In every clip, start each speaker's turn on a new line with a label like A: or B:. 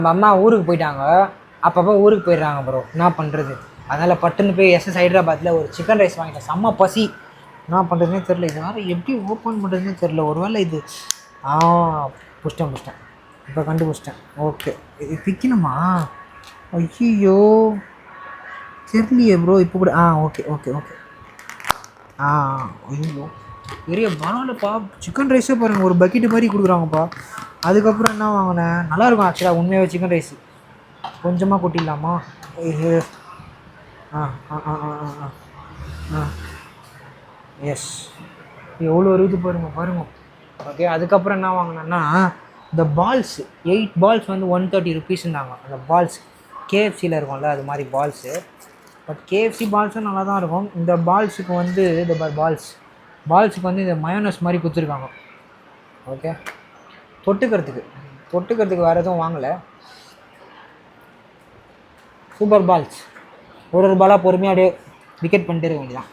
A: நம்ம அம்மா ஊருக்கு போயிட்டாங்க, அப்பப்போ ஊருக்கு போயிடுறாங்க ப்ரோ, என்ன பண்ணுறது. அதனால் பட்டுன்னு போய் எஸ்எஸ் ஹைதராபாத்தில் ஒரு சிக்கன் ரைஸ் வாங்கிட்டேன். செம்ம பசி, என்ன பண்ணுறதுனே தெரில. இது வேறு எப்படி ஓப்பன் பண்ணுறதுனே தெரில. ஒரு வேளை இது புஷ்டேன் இப்போ கண்டுபிடிச்சிட்டேன். ஓகே, இது பிக்கணுமா? ஐயோ தெரியலையே ப்ரோ. இப்போ கூட ஓகே ஓகே ஓகே. ஐயோ பெரிய பரவாயில்லப்பா. சிக்கன் ரைஸே பாருங்கள், ஒரு பக்கெட்டு மாதிரி கொடுக்குறாங்கப்பா. அதுக்கப்புறம் என்ன வாங்கினேன், நல்லாயிருக்கும் ஆக்சுவலாக உண்மையாகவே சிக்கன் ரைஸு. கொஞ்சமாக கொட்டிடலாமா? எஸ், எவ்வளோ இருக்குது பாருங்க. ஓகே, அதுக்கப்புறம் என்ன வாங்கினேன்னா இந்த பால்ஸ் 8 பால்ஸ் வந்து 130 ருபீஸ்ன்னாங்க. அந்த பால்ஸ் கேஎஃப்சியில் இருக்கும்ல அது மாதிரி பால்ஸு. பட் கேஎஃப்சி பால்ஸும் நல்லா தான் இருக்கும். இந்த பால்ஸுக்கு வந்து இந்த பால்ஸுக்கு வந்து இந்த மயோனஸ் மாதிரி கொடுத்துருக்காங்க. ஓகே, தொட்டுக்கிறதுக்கு வேறு எதுவும் வாங்கலை. சூப்பர் பால்ஸ் ஒரு பாலாக பொறுமையாக அப்படியே விக்கெட் பண்ணிட்டு இருக்க வேண்டியதான்.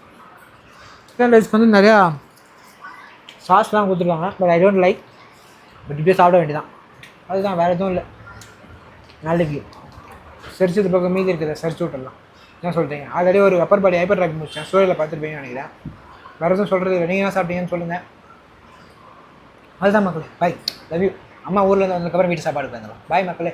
A: சிக்கன் ரைஸ்க்கு வந்து நிறையா சாஸ்லாம் கொடுத்துருக்காங்க. But I don't like. But இப்படியே சாப்பிட வேண்டியதான். அதுதான், வேறு எதுவும் இல்லை. நாளைக்கு சரிச்சது பக்கம் மீதி இருக்கிறத சரிச்சு விட்டுடலாம். என்ன சொல்கிறீங்க? ஆல்ரெடி ஒரு அப்பர் பாடி ஹைப்பர் ட்ராக் முடிச்சேன். ஸ்டோரியில் பார்த்துருப்பீங்கன்னு நினைக்கிறேன். வேறு எதுவும் சொல்கிறது இல்லை. நீங்கள் என்ன சாப்பிட்டீங்கன்னு சொல்லுங்கள். அதுதான் மக்களே, பாய், லவ் யூ. அம்மா ஊரில் இருந்து வந்ததுக்கப்புறம் வீட்டு சாப்பாடு போயிருந்தோம். பாய் மக்களே.